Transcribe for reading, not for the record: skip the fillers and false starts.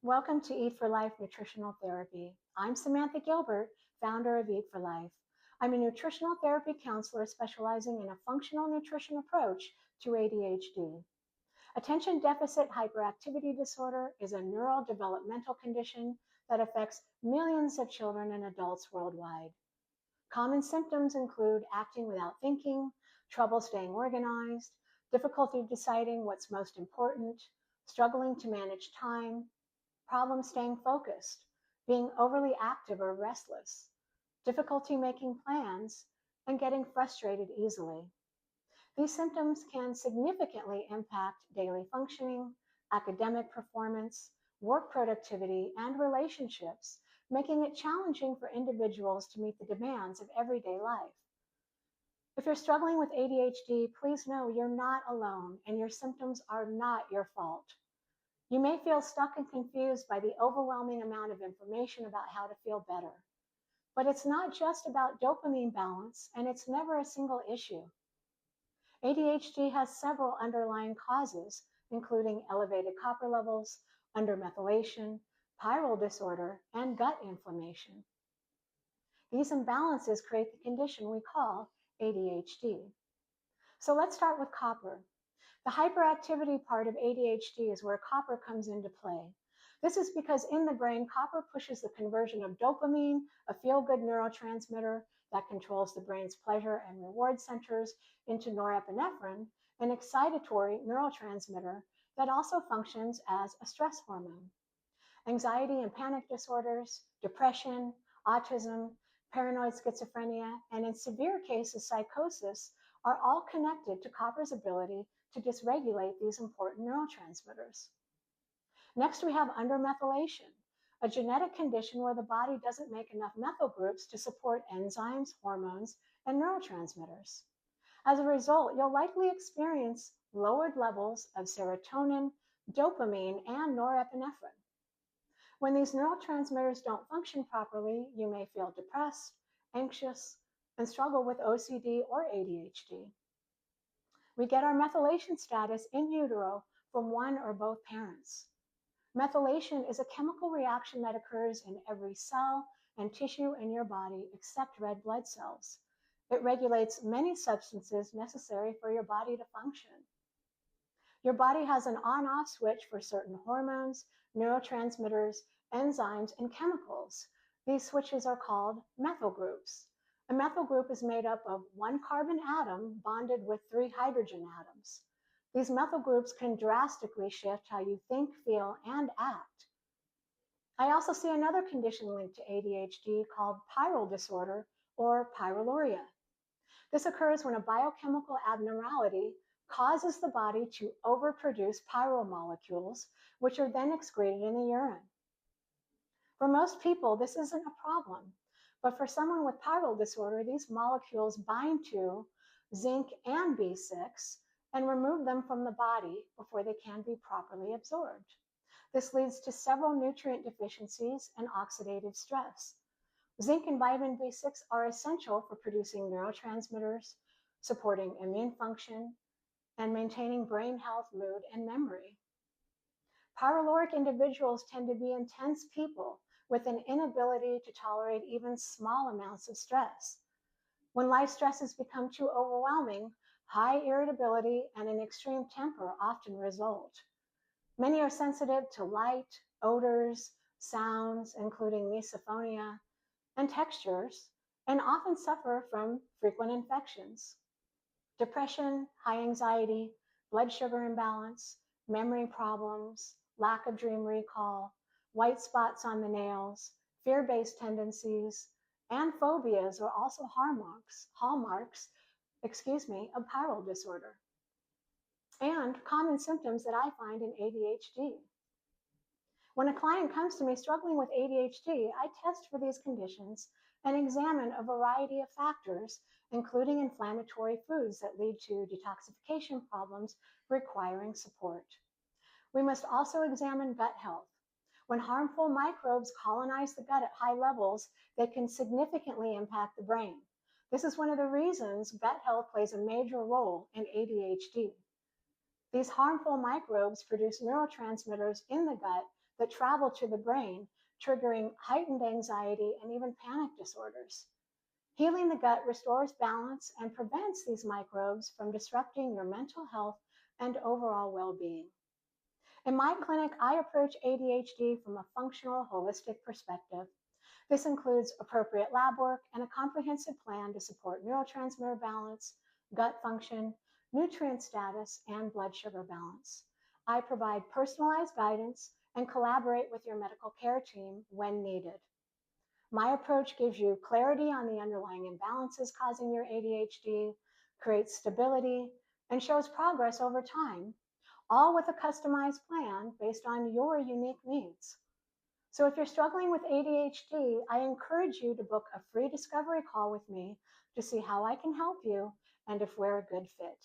Welcome to Eat for Life Nutritional Therapy. I'm Samantha Gilbert, founder of Eat for Life. I'm a nutritional therapy counselor specializing in a functional nutrition approach to ADHD. Attention deficit hyperactivity disorder is a neurodevelopmental condition that affects millions of children and adults worldwide. Common symptoms include acting without thinking, trouble staying organized, difficulty deciding what's most important, struggling to manage time, problems staying focused, being overly active or restless, difficulty making plans, and getting frustrated easily. These symptoms can significantly impact daily functioning, academic performance, work productivity, and relationships, making it challenging for individuals to meet the demands of everyday life. If you're struggling with ADHD, please know you're not alone and your symptoms are not your fault. You may feel stuck and confused by the overwhelming amount of information about how to feel better. But it's not just about dopamine balance, and it's never a single issue. ADHD has several underlying causes, including elevated copper levels, undermethylation, pyrrole disorder, and gut inflammation. These imbalances create the condition we call ADHD. So let's start with copper. The hyperactivity part of ADHD is where copper comes into play. This is because in the brain, copper pushes the conversion of dopamine, a feel-good neurotransmitter that controls the brain's pleasure and reward centers, into norepinephrine, an excitatory neurotransmitter that also functions as a stress hormone. Anxiety and panic disorders, depression, autism, paranoid schizophrenia, and in severe cases, psychosis are all connected to copper's ability to dysregulate these important neurotransmitters. Next, we have undermethylation, a genetic condition where the body doesn't make enough methyl groups to support enzymes, hormones, and neurotransmitters. As a result, you'll likely experience lowered levels of serotonin, dopamine, and norepinephrine. When these neurotransmitters don't function properly, you may feel depressed, anxious, and struggle with OCD or ADHD. We get our methylation status in utero from one or both parents. Methylation is a chemical reaction that occurs in every cell and tissue in your body except red blood cells. It regulates many substances necessary for your body to function. Your body has an on-off switch for certain hormones, neurotransmitters, enzymes, and chemicals. These switches are called methyl groups. A methyl group is made up of one carbon atom bonded with three hydrogen atoms. These methyl groups can drastically shift how you think, feel, and act. I also see another condition linked to ADHD called pyrrole disorder or pyroluria. This occurs when a biochemical abnormality causes the body to overproduce pyrrole molecules, which are then excreted in the urine. For most people, this isn't a problem, but for someone with pyrrole disorder, these molecules bind to zinc and B6 and remove them from the body before they can be properly absorbed. This leads to several nutrient deficiencies and oxidative stress. Zinc and vitamin B6 are essential for producing neurotransmitters, supporting immune function, and maintaining brain health, mood, and memory. Pyroluria individuals tend to be intense people with an inability to tolerate even small amounts of stress. When life stresses become too overwhelming, high irritability and an extreme temper often result. Many are sensitive to light, odors, sounds, including misophonia, and textures, and often suffer from frequent infections. Depression, high anxiety, blood sugar imbalance, memory problems, lack of dream recall, white spots on the nails, fear-based tendencies, and phobias are also hallmarks of pyrrole disorder, and common symptoms that I find in ADHD. When a client comes to me struggling with ADHD, I test for these conditions and examine a variety of factors, including inflammatory foods that lead to detoxification problems requiring support. We must also examine gut health. When harmful microbes colonize the gut at high levels, they can significantly impact the brain. This is one of the reasons gut health plays a major role in ADHD. These harmful microbes produce neurotransmitters in the gut that travel to the brain, triggering heightened anxiety and even panic disorders. Healing the gut restores balance and prevents these microbes from disrupting your mental health and overall well being. In my clinic, I approach ADHD from a functional, holistic perspective. This includes appropriate lab work and a comprehensive plan to support neurotransmitter balance, gut function, nutrient status, and blood sugar balance. I provide personalized guidance and collaborate with your medical care team when needed. My approach gives you clarity on the underlying imbalances causing your ADHD, creates stability, and shows progress over time, all with a customized plan based on your unique needs. So if you're struggling with ADHD, I encourage you to book a free discovery call with me to see how I can help you and if we're a good fit.